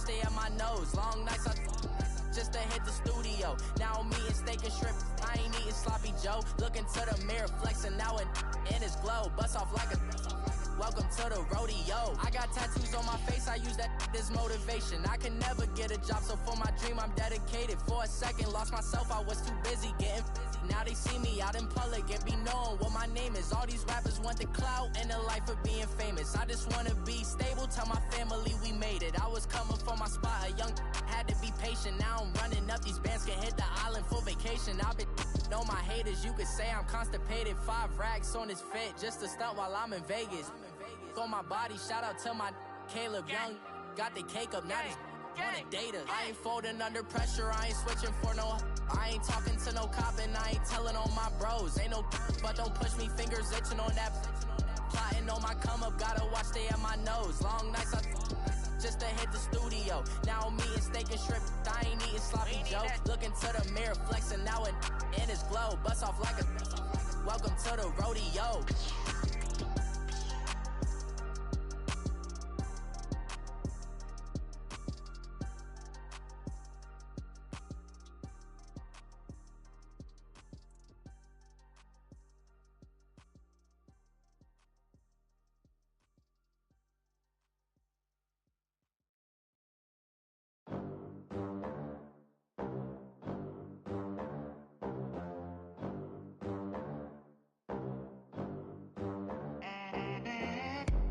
stay at my nose. Long nights just to hit the studio. Now I'm eating steak and shrimp. I ain't eating sloppy Joe. Looking to the mirror, flexing now in his glow. Bust off like a welcome to the rodeo. I got tattoos on my face, I use that as motivation. I can never get a job, so for my dream I'm dedicated. For a second, lost myself, I was too busy getting busy. Now they see me out in public and be knowing what my name is. All these rappers want the clout and the life of being famous. I just wanna be stable, tell my family we made it. I was coming from my spot, a young had to be patient. Now I'm running up, these bands can hit the island for vacation. I've been on my haters, you could say I'm constipated. 5 racks on his fit, just to stunt while I'm in Vegas. On my body, shout out to my Caleb Young. Got the cake up, now this on a data. I ain't folding under pressure, I ain't switching for no. I ain't talking to no cop and I ain't telling on my bros. Ain't no but don't push me, fingers itching on that. Plotting on my come up, gotta watch stay at my nose. Long nights just to hit the studio. Now I'm eating steak and shrimp, I ain't eating sloppy Joe. Looking to the mirror, flexing now in his glow. Bust off like a welcome to the rodeo.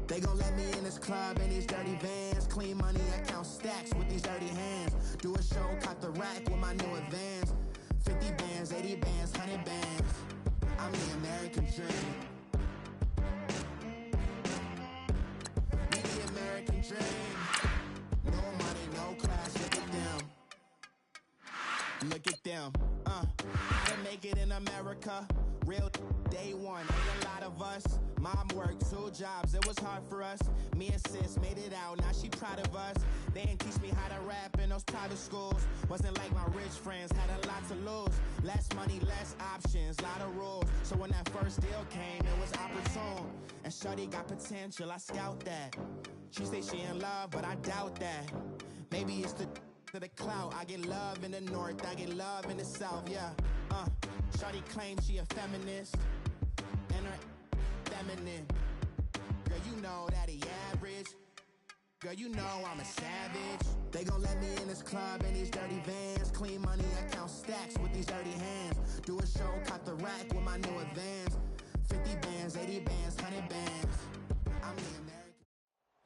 They gon' let me in this club in these dirty vans. Clean money, I count stacks with these dirty hands. Do a show, caught the rack with my new advance. 50 bands, 80 bands, 100 bands. I'm the American dream. We the American dream. No money, no class, look at them. Look at them, how to make it in America. Real day one, ain't a lot of us. Mom worked 2 jobs, it was hard for us. Me and sis made it out, now she proud of us. They didn't teach me how to rap in those private schools. Wasn't like my rich friends, had a lot to lose. Less money, less options, lot of rules. So when that first deal came, it was opportune. And shorty got potential, I scout that. She say she in love, but I doubt that. Maybe it's to the clout. I get love in the north, I get love in the south, yeah. Shorty claims she a feminist, and her feminine. Girl, you know that he average. Girl, you know I'm a savage. They gon' let me in this club in these dirty vans. Clean money, I count stacks with these dirty hands. Do a show, caught the rack with my new advance. 50 bands, 80 bands, 100 bands. I'm the American.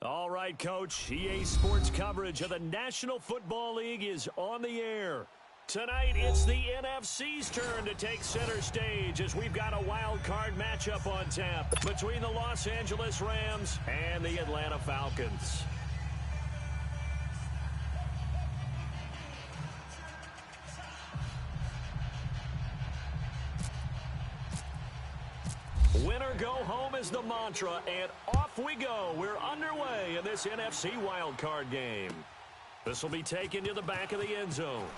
All right, Coach. EA Sports coverage of the National Football League is on the air. Tonight, it's the NFC's turn to take center stage as we've got a wild card matchup on tap between the Los Angeles Rams and the Atlanta Falcons. Win or go home is the mantra, and off we go. We're underway in this NFC wildcard game. This will be taken to the back of the end zone.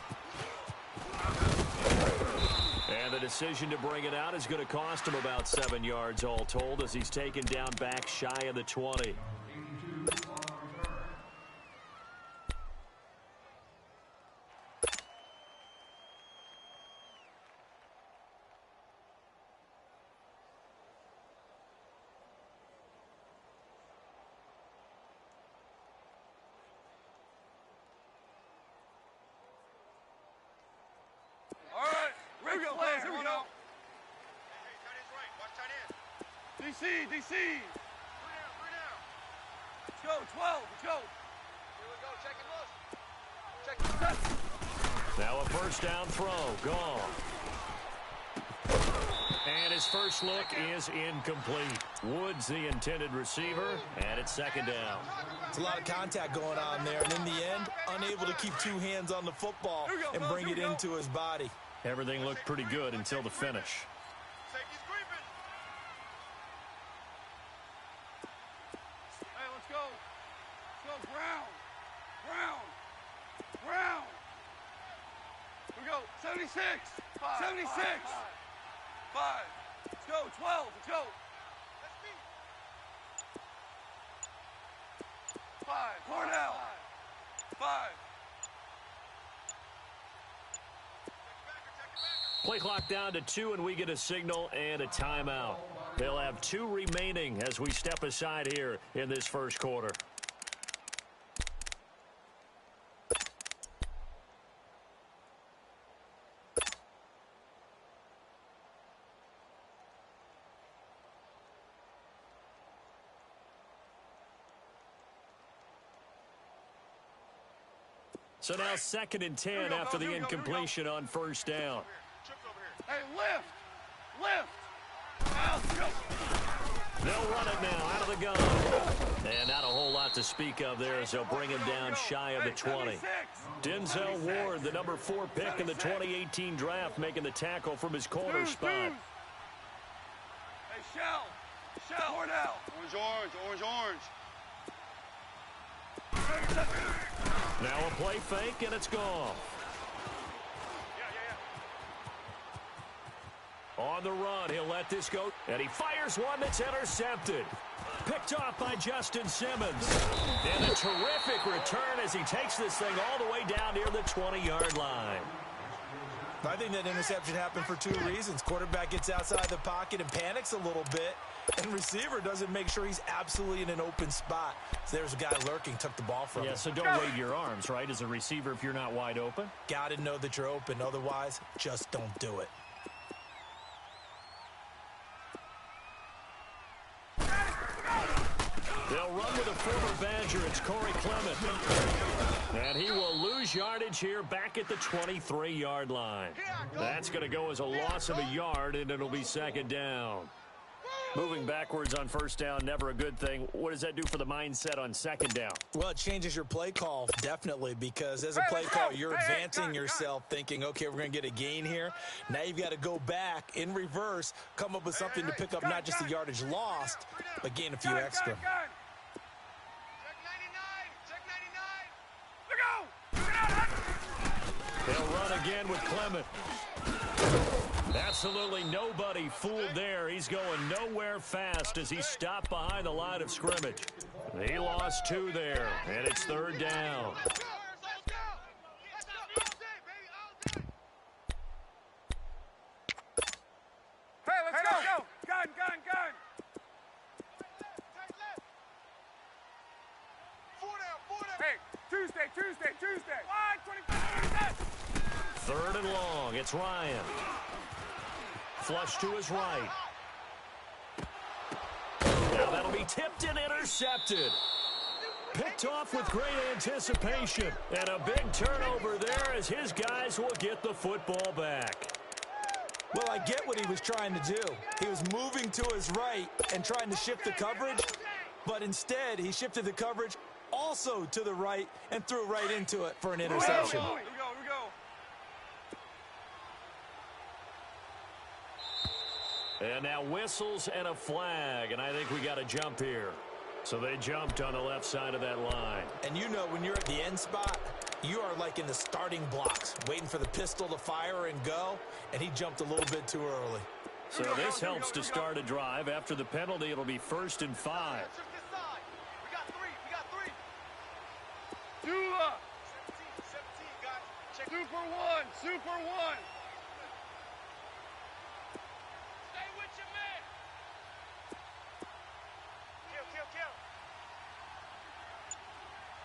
And the decision to bring it out is going to cost him about 7 yards all told as he's taken down back shy of the 20. DC! Three down. Let's go, 12, let's go. Here we go, check and look. Now a first down throw, gone. And his first look is incomplete. Woods the intended receiver, and it's second down. It's a lot of contact going on there, and in the end, unable to keep 2 hands on the football and bring it into his body. Everything looked pretty good until the finish. Brown. Here we go. 76. 76. 5. Let's go. 12. Let's go. 5. Cornell. 5. 5. Play clock down to 2, and we get a signal and a timeout. They'll have 2 remaining as we step aside here in this first quarter. So now 2nd and 10 after the incompletion on first down. Hey, lift! Lift! They'll run it now out of the gun. And not a whole lot to speak of there as they'll bring him down shy of the 20. Denzel Ward, the number 4 pick in the 2018 draft, making the tackle from his corner spot. Hey, Shell! Shell! Orange, orange, orange. Now a play fake, and it's gone. On the run, he'll let this go, and he fires one that's intercepted. Picked off by Justin Simmons. And a terrific return as he takes this thing all the way down near the 20-yard line. I think that interception happened for 2 reasons. Quarterback gets outside the pocket and panics a little bit, and receiver doesn't make sure he's absolutely in an open spot. So there's a guy lurking, took the ball from him. Yeah, so don't wave your arms, right, as a receiver if you're not wide open. Got to know that you're open. Otherwise, just don't do it. They'll run with a former Badger. It's Corey Clement. And he will lose yardage here back at the 23-yard line. That's going to go as a loss of a yard, and it'll be 2nd down. Moving backwards on first down, never a good thing. What does that do for the mindset on 2nd down? Well, it changes your play call, definitely, because as a play call, you're advancing yourself thinking, okay, we're going to get a gain here. Now you've got to go back in reverse, come up with something to pick up not just the yardage lost, but gain a few extra. They'll run again with Clement. Absolutely nobody fooled there. He's going nowhere fast as he's stopped behind the line of scrimmage. He lost 2 there, and it's 3rd down. Hey, let's go! Gun! Hey, Tuesday! 3rd and long. It's Ryan. Flush to his right. Now that'll be tipped and intercepted. Picked off with great anticipation. And a big turnover there as his guys will get the football back. Well, I get what he was trying to do. He was moving to his right and trying to shift the coverage, but instead he shifted the coverage also to the right and threw right into it for an interception. Here we go. And now whistles and a flag, and I think we got a jump here. So they jumped on the left side of that line. And you know when you're at the end spot, you are like in the starting blocks, waiting for the pistol to fire and go, and he jumped a little bit too early. So this helps to start a drive. After the penalty, it'll be 1st and 5. We got three. Dula! 17, guys. Check. Super one. Stay with your man. Kill.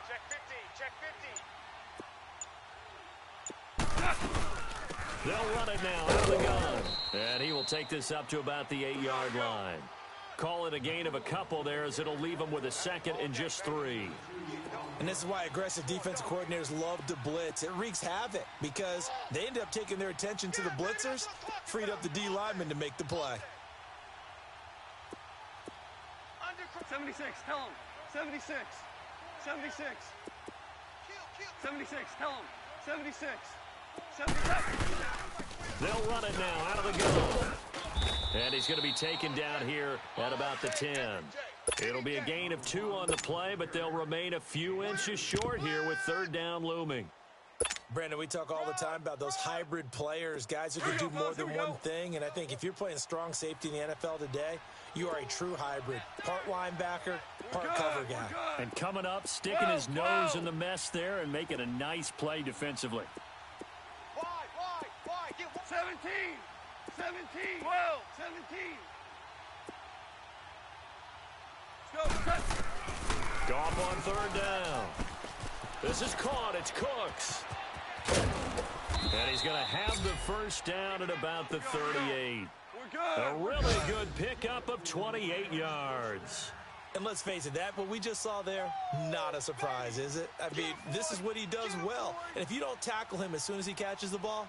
Check 50. They'll run it now out of the gun. And he will take this up to about the 8-yard line. Call it a gain of a couple there as it'll leave him with a 2nd and just 3. And this is why aggressive defensive coordinators love to blitz. It wreaks havoc because they end up taking their attention to the blitzers, freed up the D lineman to make the play. 76, tell him. 76. 76, tell him. 76. 77. They'll run it now out of the gun. And he's going to be taken down here at about the 10. It'll be a gain of 2 on the play, but they'll remain a few inches short here with 3rd down looming. Brandon, we talk all the time about those hybrid players, guys who can do more than one thing. And I think if you're playing strong safety in the NFL today, you are a true hybrid. Part linebacker, part cover guy. And coming up, sticking his nose in the mess there and making a nice play defensively. 17, 12, 17. Goff on third down. This is caught. It's Cooks. And he's going to have the first down at about the 38. A really good pickup of 28 yards. And let's face it, what we just saw there, not a surprise, is it? I mean, this is what he does well. And if you don't tackle him as soon as he catches the ball,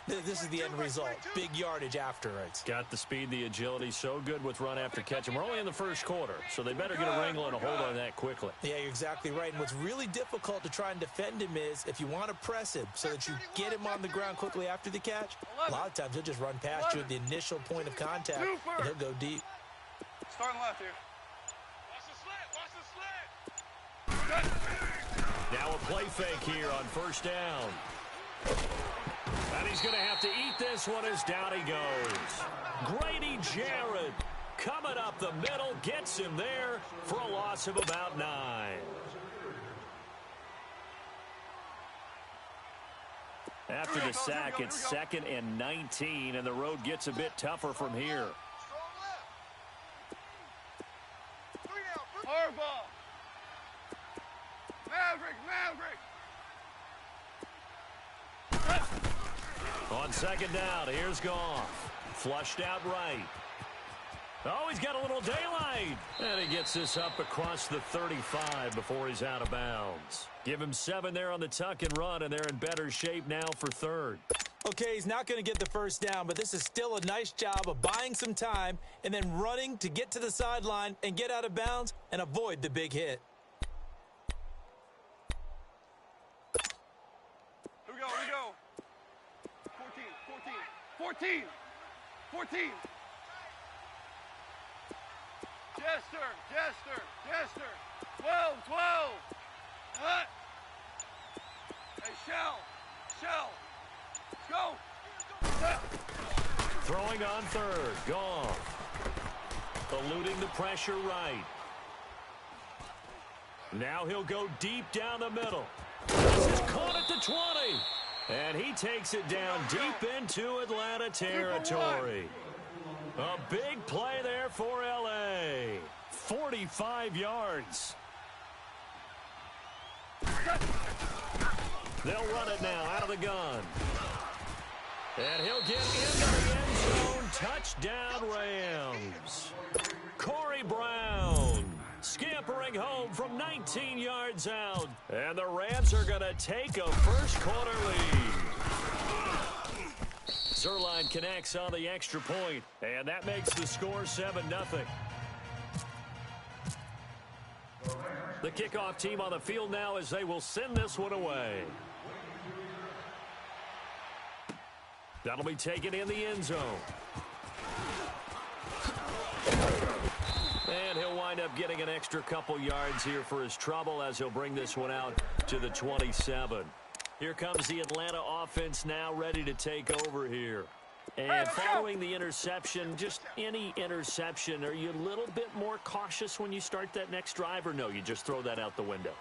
this is the end result. Big yardage afterwards. Got the speed, the agility, so good with run after catch. And we're only in the first quarter, so they better get a wrangle and a hold on that quickly. Yeah, you're exactly right. And what's really difficult to try and defend him is if you want to press him so that you get him on the ground quickly after the catch, a lot of times he'll just run past you at the initial point of contact, and he'll go deep. Starting left here. Watch the slit. Now a play fake here on first down. And he's going to have to eat this one as down he goes. Grady Jarrett coming up the middle, gets him there for a loss of about 9. After the sack, it's 2nd and 19, and the road gets a bit tougher from here. Harbaugh. Maverick. On second down, here's Goff. Flushed out right. Oh, he's got a little daylight. And he gets this up across the 35 before he's out of bounds. Give him 7 there on the tuck and run, and they're in better shape now for third. Okay, he's not going to get the first down, but this is still a nice job of buying some time and then running to get to the sideline and get out of bounds and avoid the big hit. Here we go. 14. Jester. 12. Hut. Hey, Shell. Let's go. Throwing on third. Goff. Eluding the pressure right. Now he'll go deep down the middle. This is caught at the 20. And he takes it down deep into Atlanta territory. A big play there for L.A. 45 yards. They'll run it now out of the gun. And he'll get into the end zone. Touchdown, Rams. Corey Brown scampering home from 19 yards out. And the Rams are going to take a first quarter lead. Zerline connects on the extra point, and that makes the score 7-0. The kickoff team on the field now as they will send this one away. That'll be taken in the end zone. And he'll wind up getting an extra couple yards here for his trouble as he'll bring this one out to the 27. Here comes the Atlanta offense now ready to take over here. And following the interception, just any interception, are you a little bit more cautious when you start that next drive, or no, you just throw that out the window?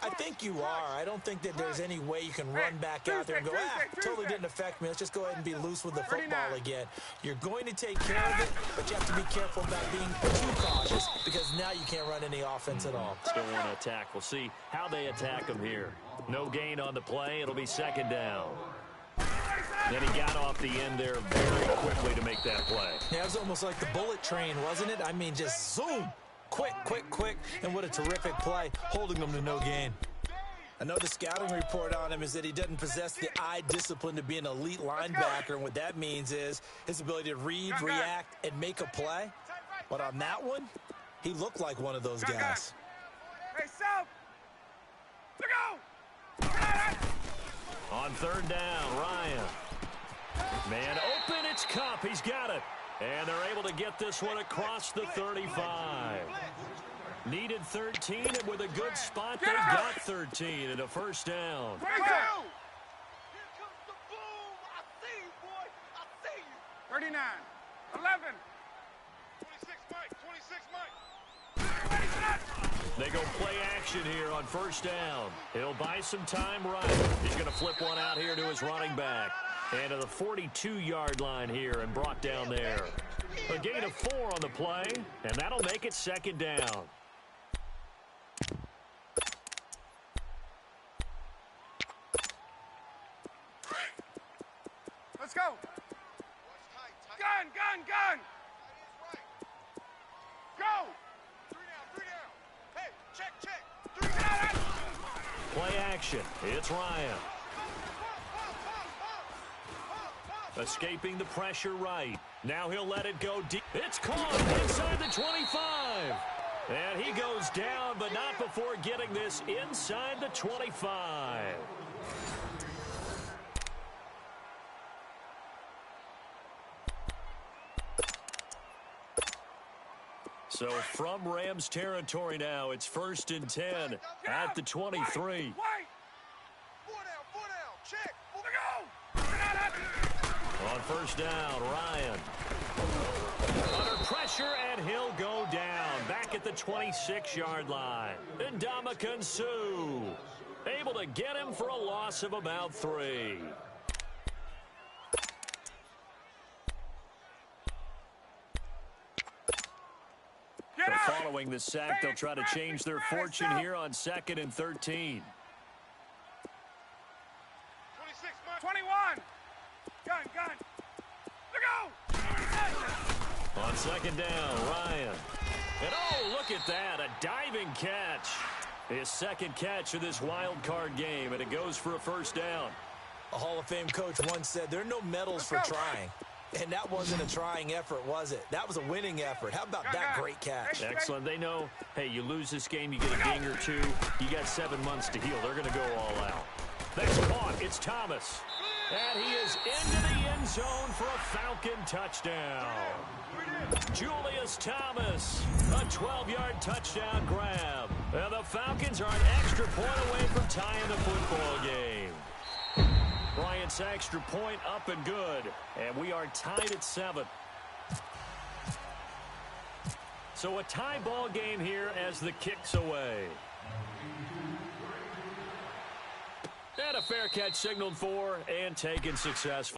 I think you are. I don't think that there's any way you can run back out there and go, totally didn't affect me. Let's just go ahead and be loose with the football again. You're going to take care of it, but you have to be careful about being too cautious because now you can't run any offense at all. Still want to attack. We'll see how they attack him here. No gain on the play. It'll be second down. Then he got off the end there very quickly to make that play. Yeah, it was almost like the bullet train, wasn't it? I mean, just zoom. Quick, and what a terrific play, holding them to no gain. I know the scouting report on him is that he doesn't possess the eye discipline to be an elite linebacker, and what that means is his ability to read, react, and make a play. But on that one, he looked like one of those guys. Hey, South! Go! On third down, Ryan. Man open, it's Cup. He's got it. And they're able to get this one across the 35. Needed 13, and with a good spot, they got 13 and a first down. 39. 11. 26, Mike. 26, Mike. Ready, set. They go play action here on first down. He'll buy some time right. He's going to flip one out here to his running back. And to the 42-yard line here and brought down there. A gain of 4 on the play, and that'll make it second down. Let's go. Gun, gun, gun. Go. 3 down. Hey, check. 3 down. Play action. It's Ryan. Escaping the pressure right. Now he'll let it go deep. It's caught inside the 25. And he goes down, but not before getting this inside the 25. So from Rams territory now, it's 1st and 10 at the 23. Wait. 4 down. Check. Go. On first down, Ryan. Under pressure, and he'll go down. Back at the 26-yard line. And Ndamukong Suh able to get him for a loss of about 3. So following the sack, they'll try to change their fortune here on 2nd and 13. 26, 21. Gun. Look out. On 2nd down, Ryan. And oh, look at that, a diving catch. His 2nd catch of this wild card game, and it goes for a first down. A Hall of Fame coach once said there are no medals for trying. And that wasn't a trying effort, was it? That was a winning effort. How about that great catch? Excellent. They know, hey, you lose this game, you get a ding or 2. You got 7 months to heal. They're going to go all out. That's caught. It's Thomas. And he is into the end zone for a Falcon touchdown. Julius Thomas, a 12-yard touchdown grab. And the Falcons are an extra point away from tying the football game. Bryant's extra point up and good. And we are tied at 7. So a tie ball game here as the kick's away. And a fair catch signaled for and taken successfully.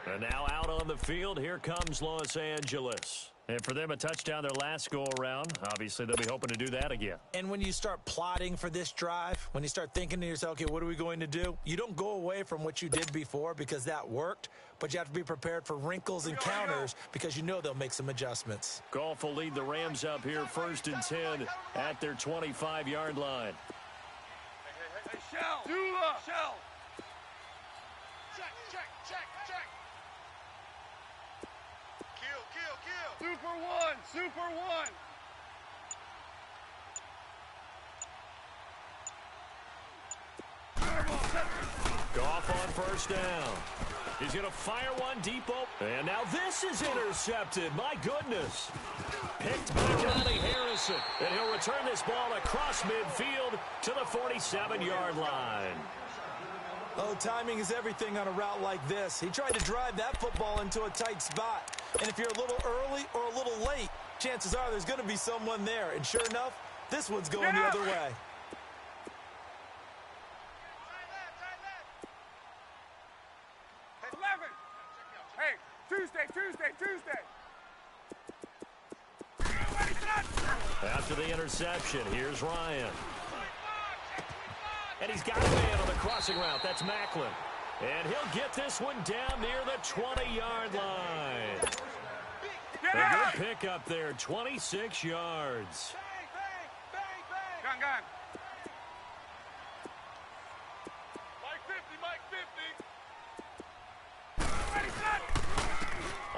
And now out on the field, here comes Los Angeles. And for them, a touchdown their last go-around. Obviously, they'll be hoping to do that again. And when you start plotting for this drive, when you start thinking to yourself, okay, what are we going to do? You don't go away from what you did before because that worked, but you have to be prepared for wrinkles and counters because you know they'll make some adjustments. Goff will lead the Rams up here 1st and 10 at their 25-yard line. Hey, Shell. Dula. Shell. Check. Kill. Super one. Goff on first down. He's going to fire one deep open. And now this is intercepted. My goodness. Picked by Johnny Harrison. And he'll return this ball across midfield to the 47-yard line. Oh, timing is everything on a route like this. He tried to drive that football into a tight spot. And if you're a little early or a little late, chances are there's going to be someone there. And sure enough, this one's going the other way. Hey, 11. Hey, Tuesday. After the interception, here's Ryan. And he's got a man on the crossing route. That's Macklin. And he'll get this one down near the 20-yard line. A good pick up there, 26 yards. Gun. Mike 50.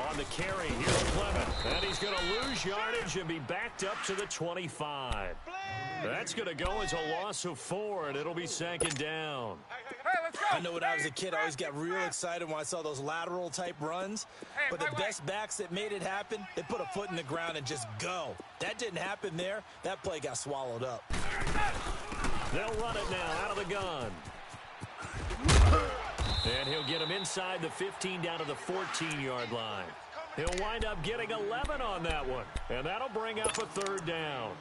On the carry, here's Clement. And he's going to lose yardage and be backed up to the 25. That's going to go as a loss of 4, and it'll be second down. I know when I was a kid, I always got real excited when I saw those lateral-type runs. But the best backs that made it happen, they put a foot in the ground and just go. That didn't happen there. That play got swallowed up. They'll run it now out of the gun. And he'll get him inside the 15 down to the 14-yard line. He'll wind up getting 11 on that one. And that'll bring up a third down.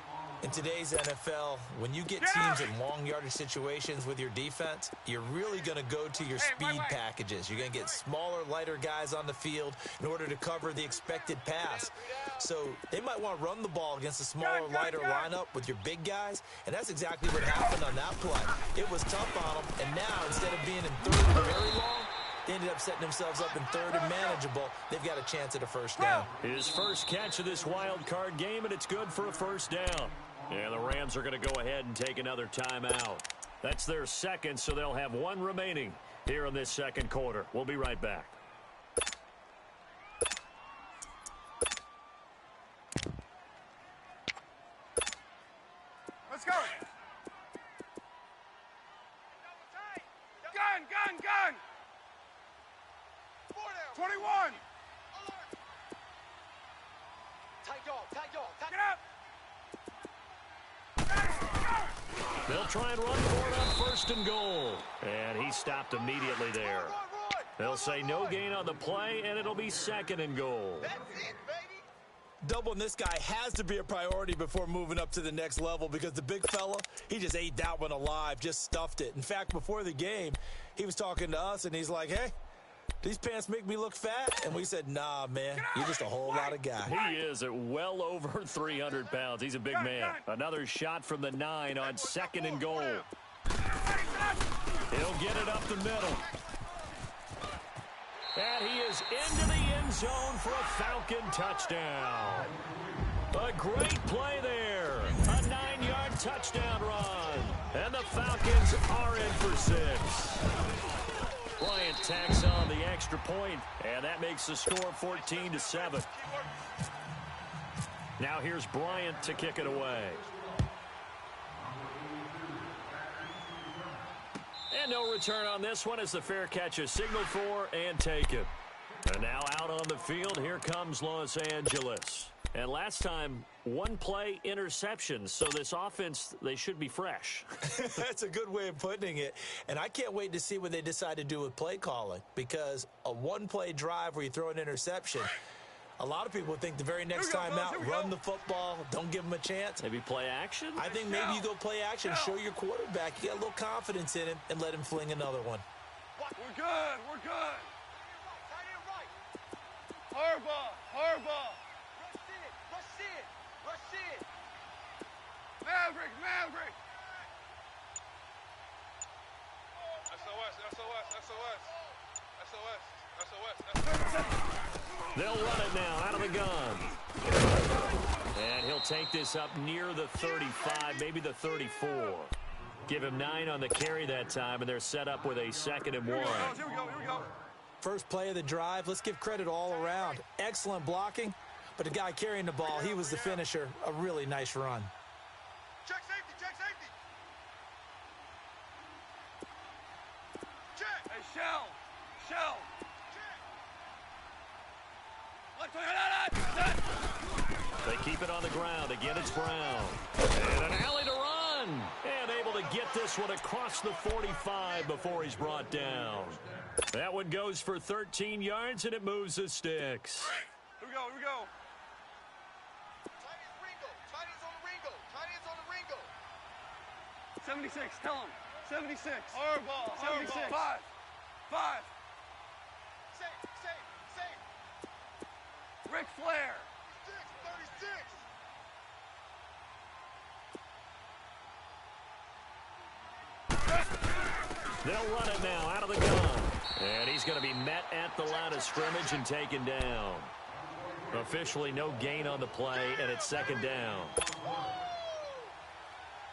In today's NFL, when you get teams in long yardage situations with your defense, you're really going to go to your speed packages. You're going to get smaller, lighter guys on the field in order to cover the expected pass. So they might want to run the ball against a smaller, lighter lineup with your big guys, and that's exactly what happened on that play. It was tough on them, and now instead of being in third and very long, they ended up setting themselves up in third and manageable. They've got a chance at a first down. His first catch of this wild card game, and it's good for a first down. And the Rams are going to go ahead and take another timeout. That's their second, so they'll have one remaining here in this second quarter. We'll be right back. Let's go. Gun. 21. Tight dog. Get up. They'll try and run for it on first and goal. And he stopped immediately there. They'll say no gain on the play, and it'll be second and goal. That's it, baby. Doubling this guy has to be a priority before moving up to the next level because the big fella, he just ate that one alive, just stuffed it. In fact, before the game, he was talking to us, and he's like, hey, these pants make me look fat? And we said, nah, man, you're just a whole lot of guy. He is at well over 300 pounds. He's a big man. Another shot from the 9 on second and goal. He'll get it up the middle. And he is into the end zone for a Falcon touchdown. A great play there. A 9-yard touchdown run. And the Falcons are in for 6. Bryant tacks on the extra point, and that makes the score 14-7. Now here's Bryant to kick it away. And no return on this one as the fair catch is signaled for and taken. And now out on the field, here comes Los Angeles. And last time, one play interception. So this offense, they should be fresh. That's a good way of putting it. And I can't wait to see what they decide to do with play calling. Because a one-play drive where you throw an interception, a lot of people think the very next time out, run the football, don't give them a chance. Maybe play action? I think maybe you go play action, show your quarterback. You got a little confidence in him, and let him fling another one. We're good. Harbaugh. Rush in. Maverick. SOS. They'll run it now out of the gun. And he'll take this up near the 35, maybe the 34. Give him 9 on the carry that time, and they're set up with a 2nd and 1. Here we go. First play of the drive, let's give credit all around. Excellent blocking, but the guy carrying the ball, he was the finisher. A really nice run. Check safety. Check. Hey, Shell. They keep it on the ground. Again, it's Brown. And an alley to run. And able to get this one across the 45 before he's brought down. That one goes for 13 yards, and it moves the sticks. Here we go. Tight ends on the Ringo. 76, tell him. 76. Harbaugh. 76. 5. Safe. Ric Flair. 36. They'll run it now out of the gun. And he's going to be met at the line of scrimmage and taken down. Officially no gain on the play, and it's 2nd down.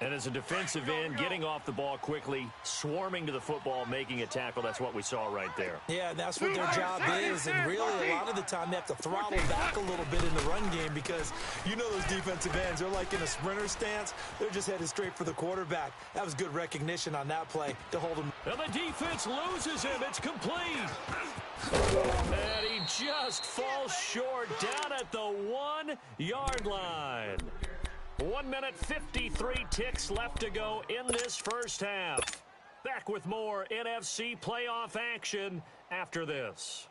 And as a defensive end, getting off the ball quickly, swarming to the football, making a tackle, that's what we saw right there. Yeah, that's what their job is, and really a lot of the time they have to throttle back a little bit in the run game because you know those defensive ends, they're like in a sprinter stance. They're just headed straight for the quarterback. That was good recognition on that play to hold him. And the defense loses him. It's complete. And he just falls short down at the 1-yard line. 1 minute, 53 ticks left to go in this first half. Back with more NFC playoff action after this.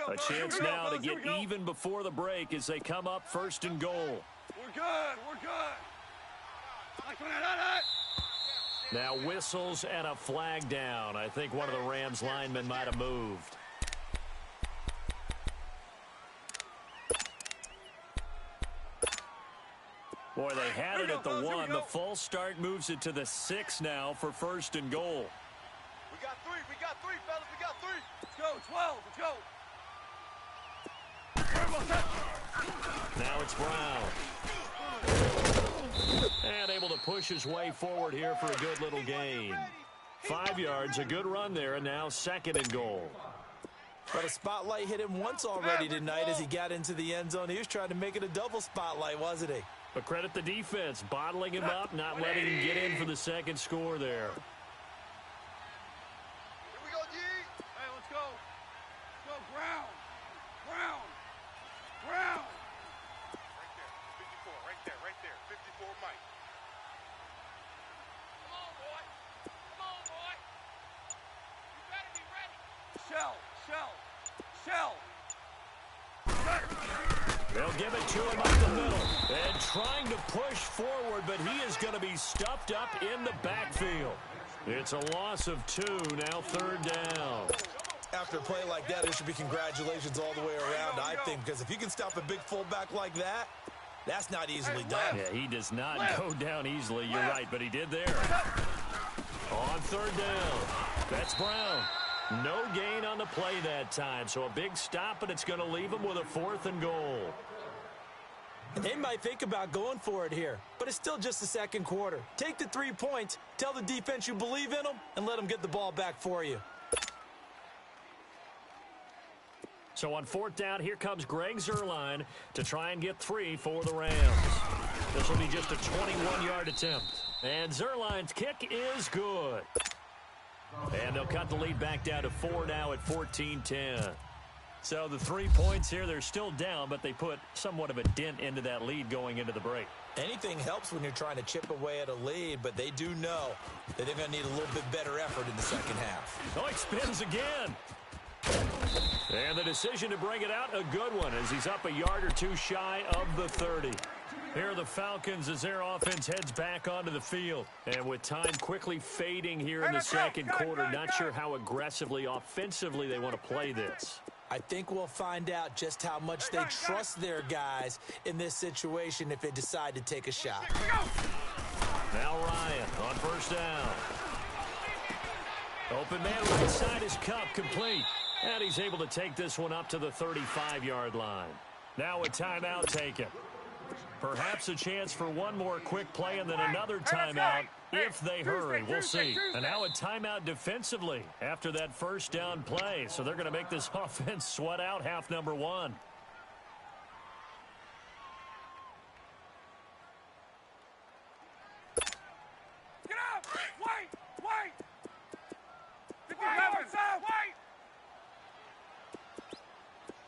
A chance now to get even before the break as they come up 1st and goal. We're good. We're good. Now whistles and a flag down. I think one of the Rams linemen might have moved. Boy, they had it at the 1. The false start moves it to the 6 now for 1st and goal. We got three, fellas, we got 3. Let's go, 12, let's go. Now it's Brown. And able to push his way forward here for a good little gain. 5 yards, a good run there, and now 2nd and goal. But a spotlight hit him once already tonight as he got into the end zone. He was trying to make it a double spotlight, wasn't he? But credit the defense, bottling him up, not letting him get in for the 2nd score there. Here we go, G. Hey, let's go. Let's go, Brown. Brown. Brown. Right there, 54, Mike. Come on, boy. You better be ready. Shell. They'll give it to him up the middle. And trying to push forward, but he is going to be stuffed up in the backfield. It's a loss of 2, now 3rd down. After a play like that, there should be congratulations all the way around, I think, because if you can stop a big fullback like that, that's not easily done. Yeah, he does not go down easily, you're right, but he did there. On 3rd down, that's Brown. No gain on the play that time, so a big stop, and it's going to leave him with a 4th and goal. They might think about going for it here, but it's still just the 2nd quarter. Take the 3 points, tell the defense you believe in them, and let them get the ball back for you. So on 4th down, here comes Greg Zuerlein to try and get 3 for the Rams. This will be just a 21-yard attempt. And Zuerlein's kick is good. And they'll cut the lead back down to 4 now at 14-10. So the 3 points here, they're still down, but they put somewhat of a dent into that lead going into the break. Anything helps when you're trying to chip away at a lead, but they do know that they're going to need a little bit better effort in the 2nd half. Oh, he spins again. And the decision to bring it out, a good one, as he's up a yard or 2 shy of the 30. Here are the Falcons as their offense heads back onto the field. And with time quickly fading here in the 2nd quarter, not sure how aggressively, offensively they want to play this. I think we'll find out just how much they trust their guys in this situation if they decide to take a shot. Now Ryan on 1st down. Open man right side is Cup, complete. And he's able to take this one up to the 35-yard line. Now a timeout taken. Perhaps a chance for one more quick play and then another timeout if they hurry. We'll see. And now a timeout defensively after that 1st down play. So they're going to make this offense sweat out half number 1. Get out! Wait! 57, wait!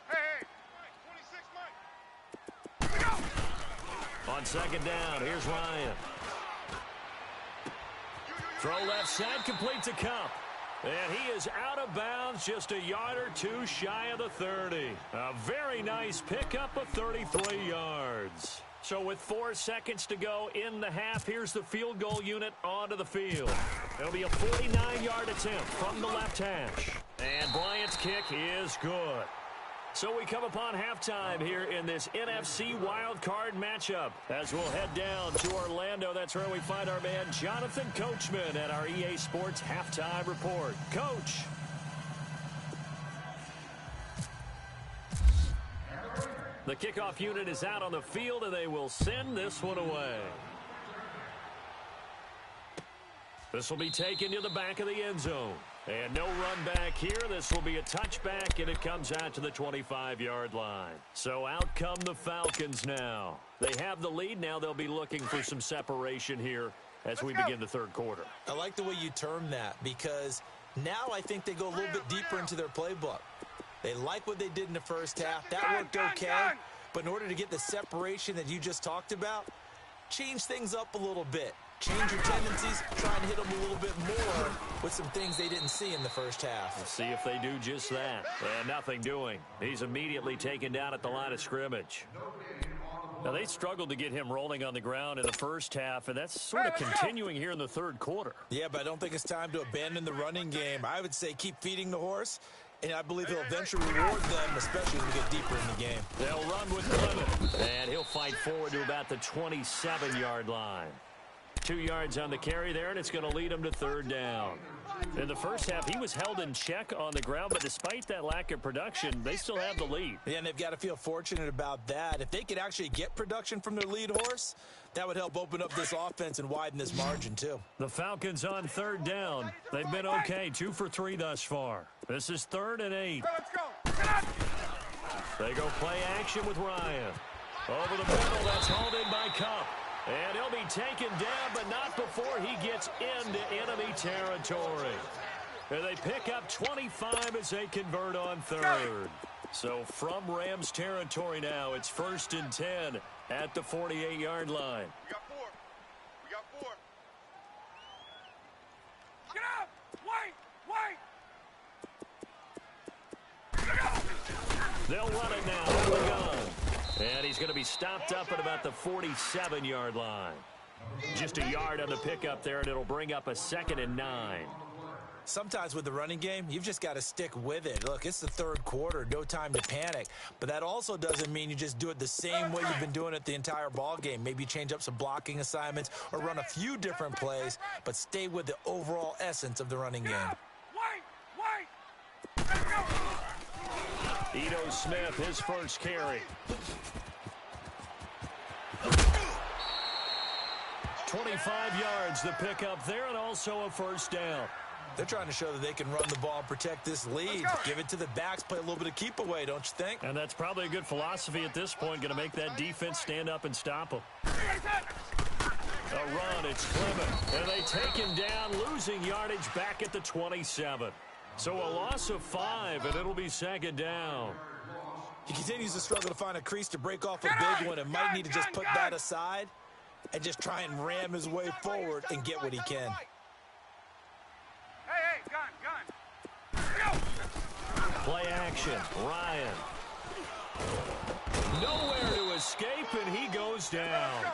Hey, 26, Mike. On 2nd down, here's Ryan. Throw left side, complete to Cup. And he is out of bounds, just a yard or 2 shy of the 30. A very nice pickup of 33 yards. So with 4 seconds to go in the half, here's the field goal unit onto the field. It'll be a 49-yard attempt from the left hash. And Bryant's kick is good. So we come upon halftime here in this NFC wildcard matchup. As we'll head down to Orlando, that's where we find our man Jonathan Coachman at our EA Sports Halftime Report. Coach. The kickoff unit is out on the field, and they will send this one away. This will be taken to the back of the end zone. And no run back here. This will be a touchback, and it comes out to the 25-yard line. So out come the Falcons now. They have the lead. Now they'll be looking for some separation here as we begin the third quarter. I like the way you term that because now I think they go a little bit deeper into their playbook. They like what they did in the first half. That worked okay. But in order to get the separation that you just talked about, change things up a little bit. Change your tendencies, try and hit them a little bit more with some things they didn't see in the first half. We'll see if they do just that. And nothing doing. He's immediately taken down at the line of scrimmage. Now, they struggled to get him rolling on the ground in the first half, and that's sort of continuing here in the third quarter. Yeah, but I don't think it's time to abandon the running game. I would say keep feeding the horse, and I believe he'll eventually reward them, especially as we get deeper in the game. They'll run with Clement, and he'll fight forward to about the 27-yard line. 2 yards on the carry there, and it's going to lead him to third down. In the first half, he was held in check on the ground, but despite that lack of production, they still have the lead. Yeah, and they've got to feel fortunate about that. If they could actually get production from their lead horse, that would help open up this offense and widen this margin, too. The Falcons on third down. They've been okay, 2 for 3 thus far. This is 3rd and 8. Let's go. They go play action with Ryan. Over the middle, that's hauled in by Cup. And he'll be taken down, but not before he gets into enemy territory. And they pick up 25 as they convert on third. So from Rams territory now, it's 1st and 10 at the 48-yard line. We got 4. We got 4. Get up! Wait! They'll run it now from the gun. And he's going to be stopped up at about the 47-yard line. Just a yard on the pickup there, and it'll bring up a 2nd and 9. Sometimes with the running game, you've just got to stick with it. Look, it's the third quarter, no time to panic. But that also doesn't mean you just do it the same way you've been doing it the entire ball game. Maybe change up some blocking assignments or run a few different plays, but stay with the overall essence of the running game. Wait! Let's go! Ito Smith, his first carry. 25 yards to pick up there, and also a first down. They're trying to show that they can run the ball and protect this lead. Give it to the backs, play a little bit of keep away, don't you think? And that's probably a good philosophy at this point, going to make that defense stand up and stop them. A run, it's Clement. And they take him down, losing yardage back at the 27. So a loss of 5, and it'll be 2nd down. He continues to struggle to find a crease to break off a big one and might need to just put that aside and just try and ram his way forward and get what he can. Hey, gun! Go! Play action, Ryan. Nowhere to escape, and he goes down.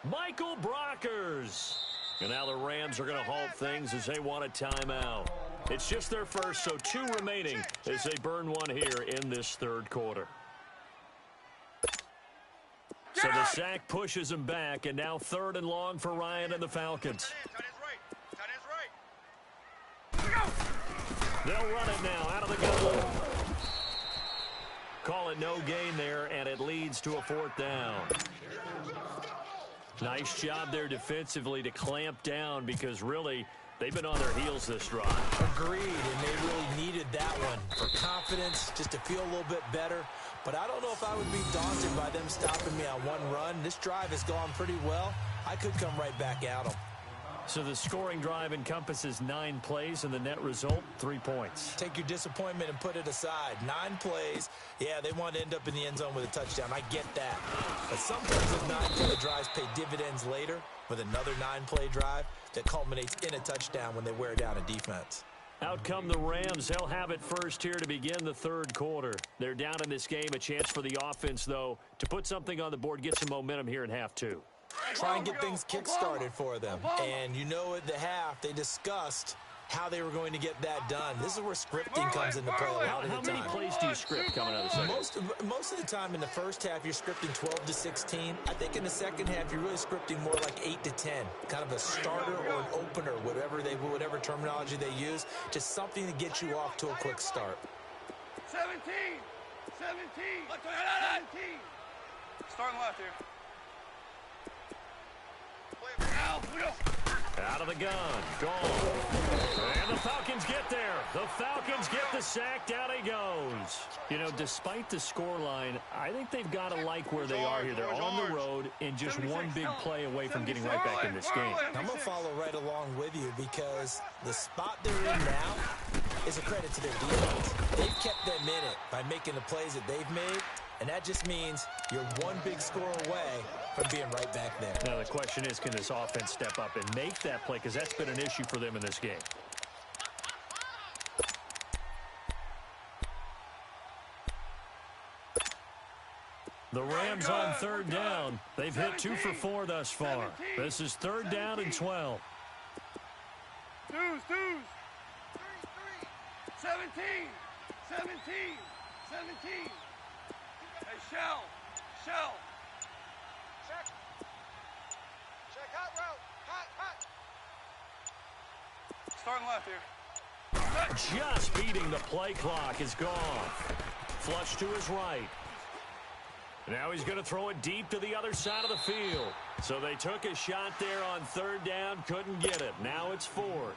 Michael Brockers. And now the Rams are going to halt things as they want a timeout. It's just their first, so 2 remaining as they burn one here in this third quarter. So the sack pushes him back, and now 3rd and long for Ryan and the Falcons. They'll run it now out of the gun. Call it no gain there, and it leads to a 4th down. Nice job there defensively to clamp down because really they've been on their heels this drive. Agreed, and they really needed that one for confidence, just to feel a little bit better. But I don't know if I would be daunted by them stopping me on one run. This drive has gone pretty well. I could come right back at them. So the scoring drive encompasses 9 plays, and the net result, 3 points. Take your disappointment and put it aside. 9 plays. Yeah, they want to end up in the end zone with a touchdown. I get that. But sometimes those 9-play drives pay dividends later with another 9-play drive that culminates in a touchdown when they wear down a defense. Out come the Rams. They'll have it first here to begin the third quarter. They're down in this game. A chance for the offense, though, to put something on the board, get some momentum here in half 2. Try and get things kick-started for them. And you know at the half, they discussed how they were going to get that done. This is where scripting comes into play a lot of the time. How many plays do you script coming out of the second? Most of the time in the first half, you're scripting 12 to 16. I think in the second half, you're really scripting more like 8 to 10. Kind of a starter or an opener, whatever terminology they use. Just something to get you off to a quick start. 17! 17! Starting left here. Now, we go. Out of the gun. Gone. And the Falcons get there. The Falcons get the sack. Down he goes. You know, despite the scoreline, I think they've got to like where they are here. They're on the road and just one big play away from getting right back in this game. I'm going to follow right along with you because the spot they're in now is a credit to their defense. They've kept them in it by making the plays that they've made, and that just means you're one big score away from being right back there. Now the question is, can this offense step up and make that play? Because that's been an issue for them in this game. The Rams on third down. They've hit 2 for 4 thus far. This is third down and 12. Deuce. 17. Hey, Shell. Check hot route. Hot. Starting left here. Just beating the play clock is gone. Flush to his right. Now he's going to throw it deep to the other side of the field. So they took a shot there on third down, couldn't get it. Now it's fourth.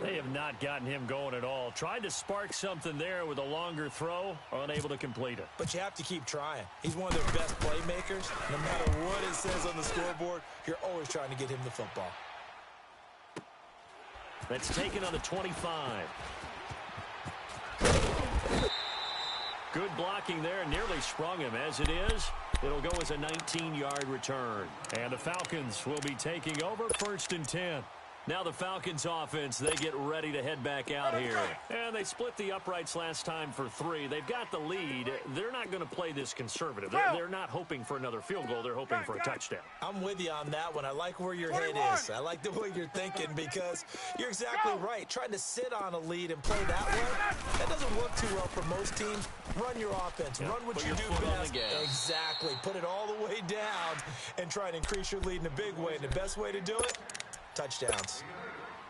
They have not gotten him going at all. Tried to spark something there with a longer throw, unable to complete it. But you have to keep trying. He's one of their best playmakers. No matter what it says on the scoreboard, you're always trying to get him the football. That's taken on the 25. Good blocking there, nearly sprung him. As it is, it'll go as a 19-yard return. And the Falcons will be taking over, 1st and 10. Now the Falcons offense, they get ready to head back out here. And they split the uprights last time for 3. They've got the lead. They're not going to play this conservative. They're not hoping for another field goal. They're hoping for a touchdown. I'm with you on that one. I like where your head is. I like the way you're thinking because you're exactly right. Trying to sit on a lead and play that way, that doesn't work too well for most teams. Run your offense. Run what you do best. Exactly. Put it all the way down and try and increase your lead in a big way. And the best way to do it, touchdowns.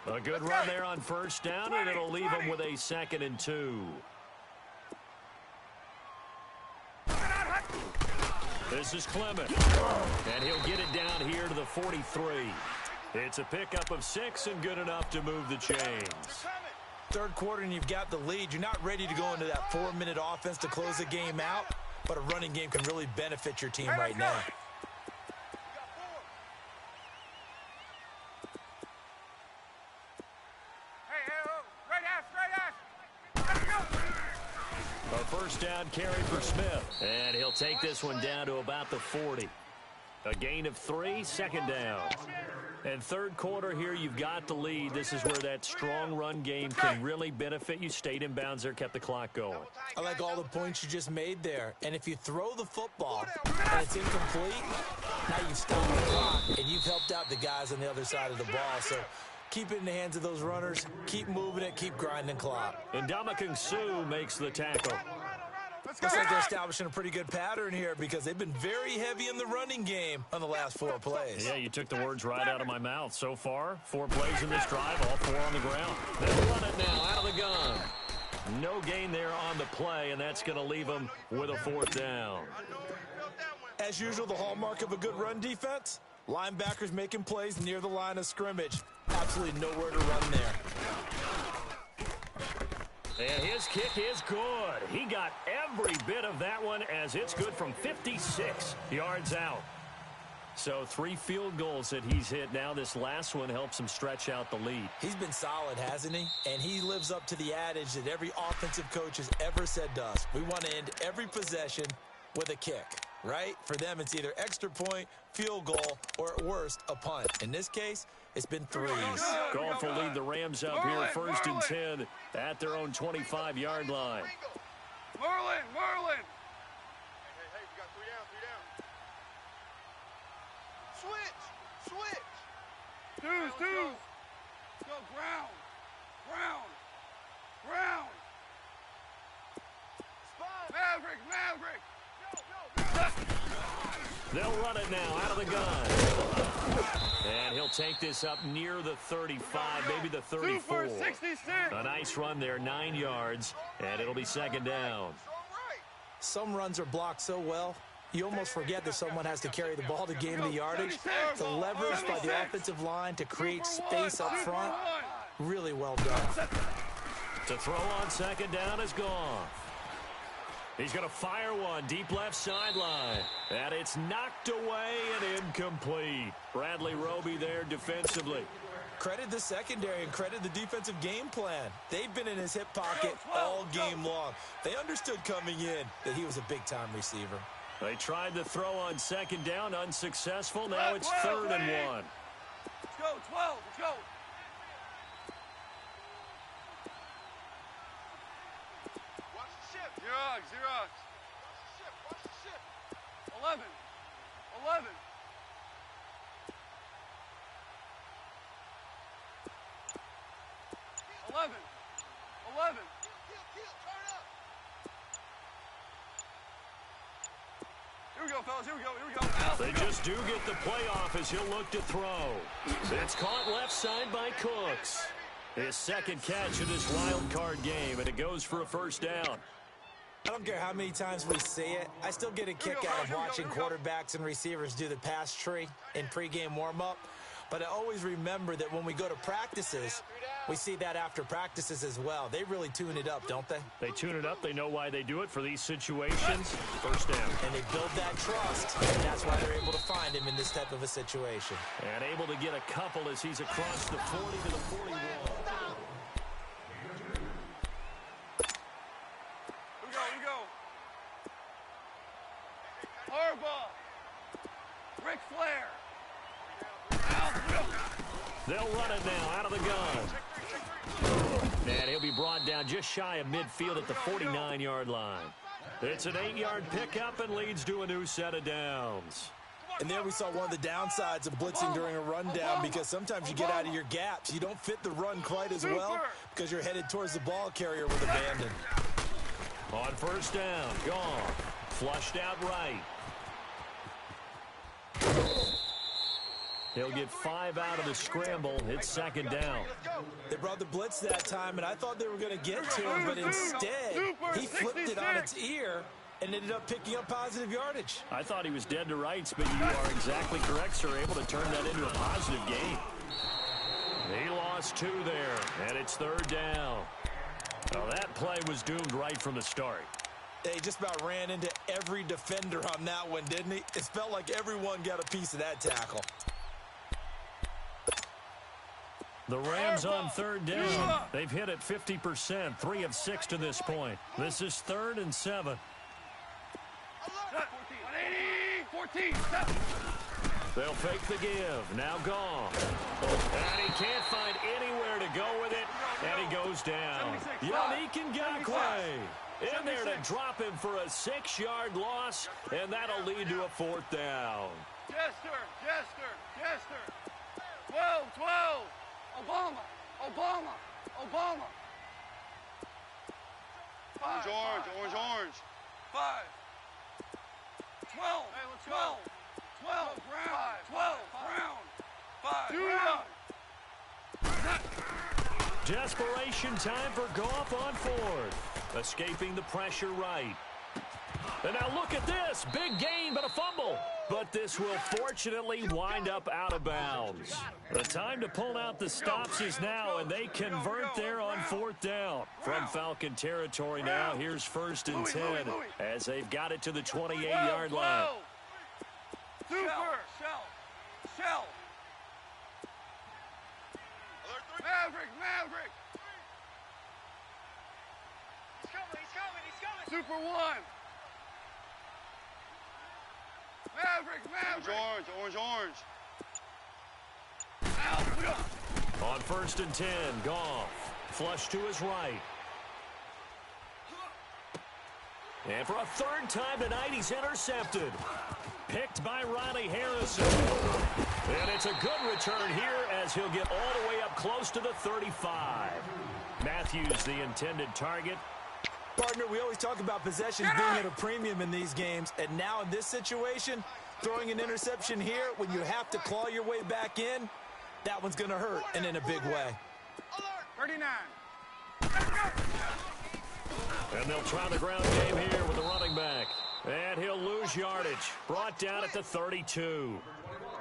A good run there on first down, and it'll leave them with a 2nd and 2. This is Clement, and he'll get it down here to the 43. It's a pickup of 6 and good enough to move the chains. Third quarter and you've got the lead. You're not ready to go into that 4-minute offense to close the game out, but a running game can really benefit your team right now. A first down carry for Smith, and he'll take this one down to about the 40. A gain of 3, 2nd down. And third quarter here, you've got the lead. This is where that strong run game can really benefit you. Stayed in bounds there, kept the clock going. I like all the points you just made there. And if you throw the football and it's incomplete, now you've stopped the clock and you've helped out the guys on the other side of the ball. So keep it in the hands of those runners. Keep moving it. Keep grinding clock. And Ndamukong Suh makes the tackle. Looks like they're establishing a pretty good pattern here because they've been very heavy in the running game on the last 4 plays. Yeah, you took the words right out of my mouth. So far, 4 plays in this drive, all 4 on the ground. They'll run it now out of the gun. No gain there on the play, and that's going to leave them with a 4th down. As usual, the hallmark of a good run defense, linebackers making plays near the line of scrimmage. Absolutely nowhere to run there. And his kick is good. He got every bit of that one as it's good from 56 yards out. So 3 field goals that he's hit now. This last one helps him stretch out the lead. He's been solid, hasn't he? And he lives up to the adage that every offensive coach has ever said to us. We want to end every possession with a kick, right? For them, it's either extra point, field goal, or at worst, a punt. In this case, it's been 3s. Goff will lead the Rams up here 1st and 10 at their own 25-yard line. Merlin! Hey, we got 3 down. Switch! Deuce! Go, ground! Maverick! They'll run it now out of the gun. And he'll take this up near the 35, maybe the 34. 2 for 66. A nice run there, 9 yards, and it'll be 2nd down. Some runs are blocked so well, You almost forget that someone has to carry the ball to gain the yardage. The leverage by the offensive line to create space up front, really well done. To throw on second down is gone. He's going to fire one deep left sideline. And it's knocked away and incomplete. Bradley Roby there defensively. Credit the secondary and credit the defensive game plan. They've been in his hip pocket all game long. They understood coming in that he was a big-time receiver. They tried to throw on second down, unsuccessful. Now it's 3rd and 1. Let's go, 12. Let's go. Watch the ship. Xerox. Watch the ship. 11. 11. 11. 11. Turn up. Here we go, fellas. Here we go. They just do get the playoff as he'll look to throw. It's caught left side by Cooks. His second catch in this wild card game, and it goes for a first down. I don't care how many times we see it. I still get a kick out of watching quarterbacks and receivers do the pass tree in pregame warm-up. But I always remember that when we go to practices, we see that after practices as well. They really tune it up, don't they? They tune it up. They know why they do it for these situations. First down. And they build that trust, and that's why they're able to find him in this type of a situation. And able to get a couple as he's across the 40 to the 41. Here we go. Harbaugh. Ric Flair. They'll run it now out of the gun. And he'll be brought down just shy of midfield at the 49-yard line. It's an 8-yard pickup and leads to a new set of downs. And there we saw one of the downsides of blitzing during a rundown, because sometimes you get out of your gaps. You don't fit the run quite as well because you're headed towards the ball carrier with abandon. On first down, gone. Flushed out right. He'll get 5 out of the scramble. It's second down. They brought the blitz that time, and I thought they were going to get to him, but instead, he flipped it on its ear and ended up picking up positive yardage. I thought he was dead to rights, but you are exactly correct, sir. Able to turn that into a positive gain. He lost 2 there, and it's third down. Well, that play was doomed right from the start. They just about ran into every defender on that one, didn't he? It felt like everyone got a piece of that tackle. The Rams on third down. They've hit it 50%, 3 of 6 to this point. This is 3rd and 7. 14. They'll fake the give. Now gone. And he can't find anywhere to go with it. And he goes down. Yannick Ngakoue in there to drop him for a 6-yard loss. And that'll lead to a 4th down. Jester. 12. Obama. 5. Orange. 5. 12. Hey, let's go. 12. Brown. 12. Brown. 5. Desperation time for Goff on 4th. Escaping the pressure right. And now look at this. Big gain, but a fumble. But this will fortunately wind up out of bounds. The time to pull out the stops is now, and they convert there on 4th down. From Falcon territory now, here's 1st and 10 as they've got it to the 28-yard line. Shell. Maverick. He's coming. Super 1. Maverick. Orange. On 1st and 10, Goff. Flush to his right. And for a 3rd time tonight, he's intercepted. Picked by Riley Harrison. And it's a good return here as he'll get all the way up close to the 35. Matthews, the intended target. Partner, we always talk about possessions being at a premium in these games, and now in this situation, throwing an interception here when you have to claw your way back in, that one's going to hurt, and in a big way. 39. And they'll try the ground game here with the running back. And he'll lose yardage. Brought down at the 32.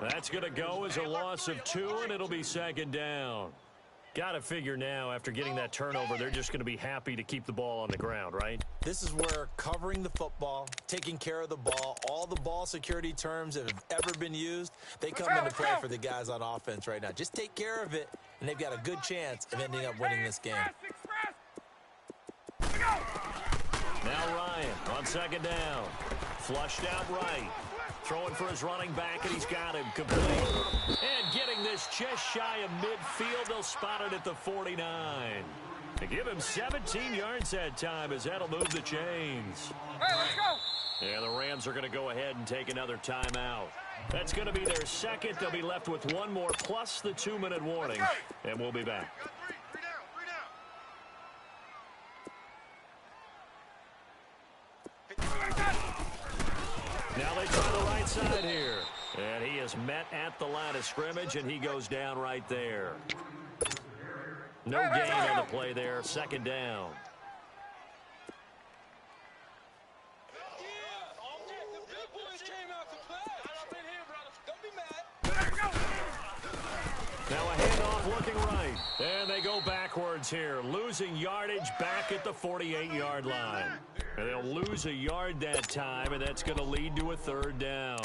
That's going to go as a loss of 2, and it'll be second down. Got to figure now, after getting that turnover, they're just going to be happy to keep the ball on the ground, right? This is where covering the football, taking care of the ball, all the ball security terms that have ever been used, they come into play for the guys on offense right now. Just take care of it, and they've got a good chance of ending up winning this game. Now Ryan on second down. Flushed out right. Throwing for his running back, and he's got him complete. And getting this just shy of midfield. They'll spot it at the 49. They give him 17 yards that time, as that'll move the chains. Hey, let's go. And the Rams are going to go ahead and take another timeout. That's going to be their second. They'll be left with one more, plus the 2-minute warning. And we'll be back. Now they try the right side here. And he is met at the line of scrimmage, and he goes down right there. No gain on the play there. Second down. Now a handoff looking right. And they go backwards here. Losing yardage back at the 48-yard line. And they'll lose a yard that time, and that's going to lead to a third down.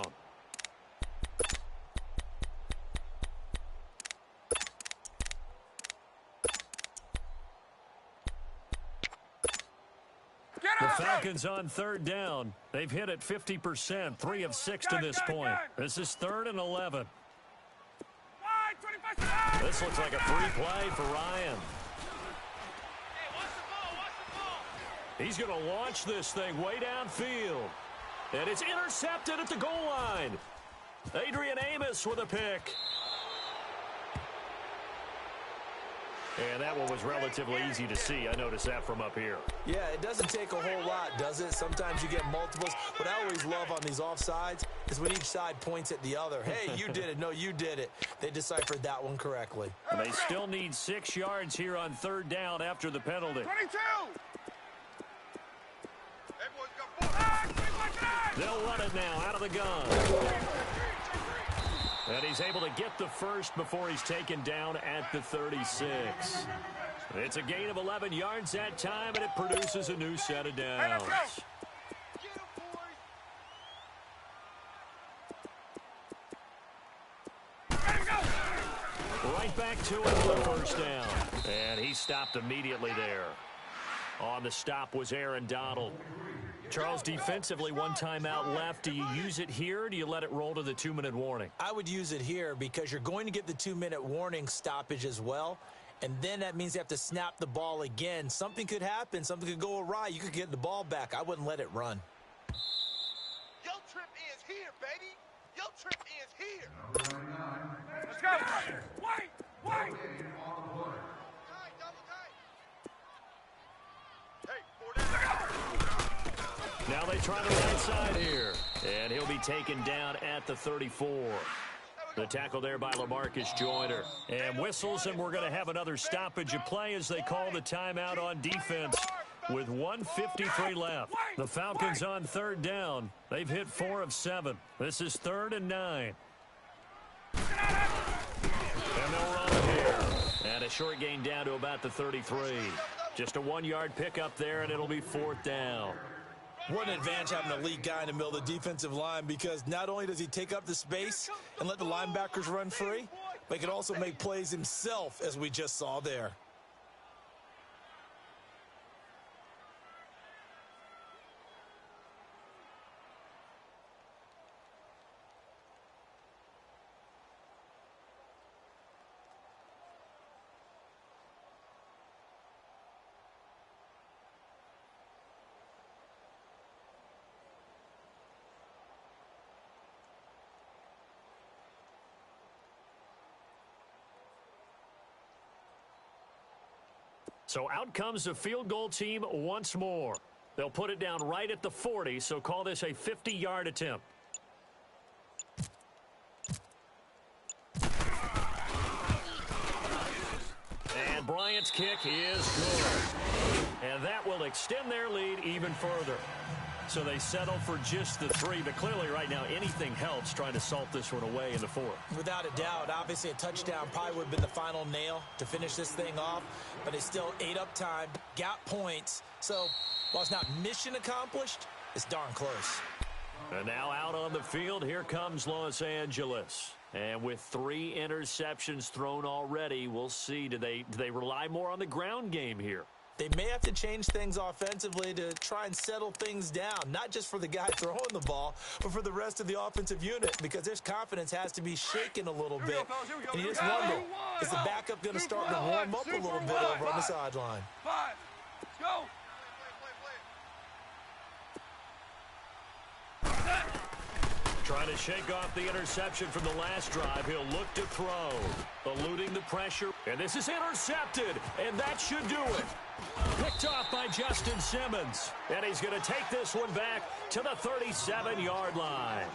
The Falcons on third down. They've hit it 50%, 3 of 6 to this point. This is 3rd and 11. This looks like a free play for Ryan. He's going to launch this thing way downfield. And it's intercepted at the goal line. Adrian Amos with a pick. And that one was relatively easy to see. I noticed that from up here. Yeah, it doesn't take a whole lot, does it? Sometimes you get multiples. What I always love on these offsides is when each side points at the other. Hey, you did it. No, you did it. They deciphered that one correctly. And they still need 6 yards here on third down after the penalty. 22! They'll run it now out of the gun. And he's able to get the first before he's taken down at the 36. It's a gain of 11 yards that time, and it produces a new set of downs. Right back to it for the first down. And he stopped immediately there. On the stop was Aaron Donald. Charles, defensively, 1 timeout left. Do you use it here, or do you let it roll to the 2-minute warning? I would use it here because you're going to get the 2-minute warning stoppage as well. And then that means you have to snap the ball again. Something could happen. Something could go awry. You could get the ball back. I wouldn't let it run. Your trip is here, baby. Your trip is here. Let's go. Wait. Now they try the right side here. And he'll be taken down at the 34. The tackle there by LaMarcus Joyner. And whistles, and we're going to have another stoppage of play as they call the timeout on defense with 1:53 left. The Falcons on third down. They've hit 4 of 7. This is 3rd and 9. And they'll run here. And a short gain down to about the 33. Just a 1-yard pickup there, and it'll be 4th down. What an advantage having a elite guy in the middle of the defensive line, because not only does he take up the space and let the linebackers run free, but he can also make plays himself, as we just saw there. So out comes the field goal team once more. They'll put it down right at the 40, so call this a 50-yard attempt. And Bryant's kick is good. And that will extend their lead even further. So they settle for just the 3, but clearly right now anything helps trying to salt this one away in the 4th. Without a doubt, obviously a touchdown probably would have been the final nail to finish this thing off, but it's still ate up time, got points. So while it's not mission accomplished, it's darn close. And now out on the field, here comes Los Angeles. And with 3 interceptions thrown already, we'll see. Do they rely more on the ground game here? They may have to change things offensively to try and settle things down, not just for the guy throwing the ball, but for the rest of the offensive unit, because their confidence has to be shaken a little bit. And you just wonder, is the backup going to start to warm up a little bit over on the sideline? 5, let's go. Trying to shake off the interception from the last drive. He'll look to throw, eluding the pressure. And this is intercepted, and that should do it. Picked off by Justin Simmons. And he's going to take this one back to the 37-yard line.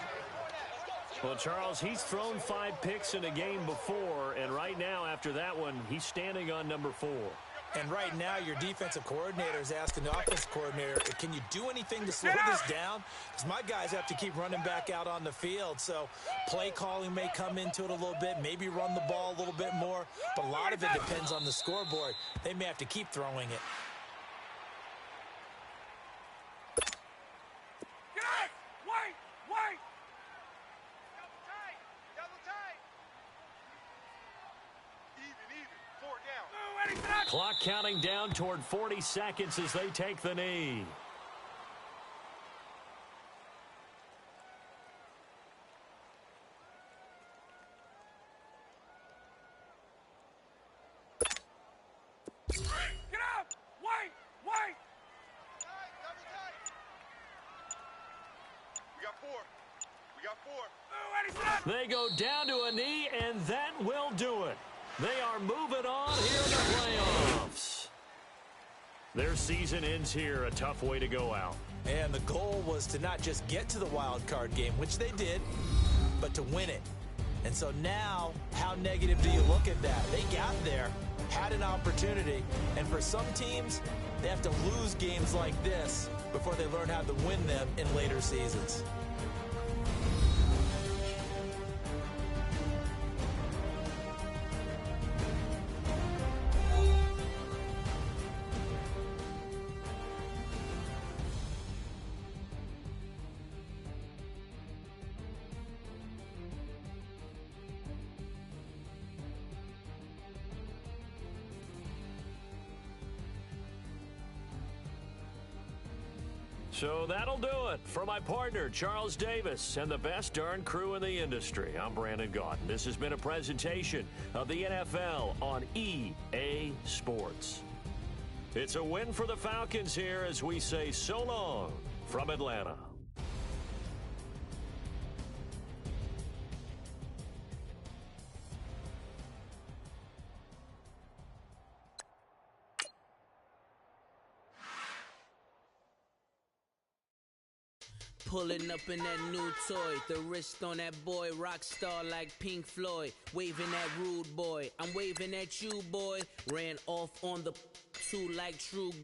Well, Charles, he's thrown 5 picks in a game before, and right now, after that one, he's standing on number 4. And right now, your defensive coordinator is asking the offensive coordinator, can you do anything to slow this down? Because my guys have to keep running back out on the field. So play calling may come into it a little bit, maybe run the ball a little bit more. But a lot of it depends on the scoreboard. They may have to keep throwing it. Get out! Wait! Double tight. Even. 4 down. Clock counting down toward 40 seconds as they take the knee. Get out! Wait! Double tight. We got 4. They go down to a knee, and that will do it. They are moving on here in the playoffs. Their season ends here, a tough way to go out. And the goal was to not just get to the wild card game, which they did, but to win it. And so now, how negative do you look at that? They got there, had an opportunity, and for some teams, they have to lose games like this before they learn how to win them in later seasons. So that'll do it. For my partner, Charles Davis, and the best darn crew in the industry, I'm Brandon Gaudin. This has been a presentation of the NFL on EA Sports. It's a win for the Falcons here as we say so long from Atlanta. Pulling up in that new toy, the wrist on that boy, rock star like Pink Floyd, waving at rude boy, I'm waving at you boy, ran off on the 2 like true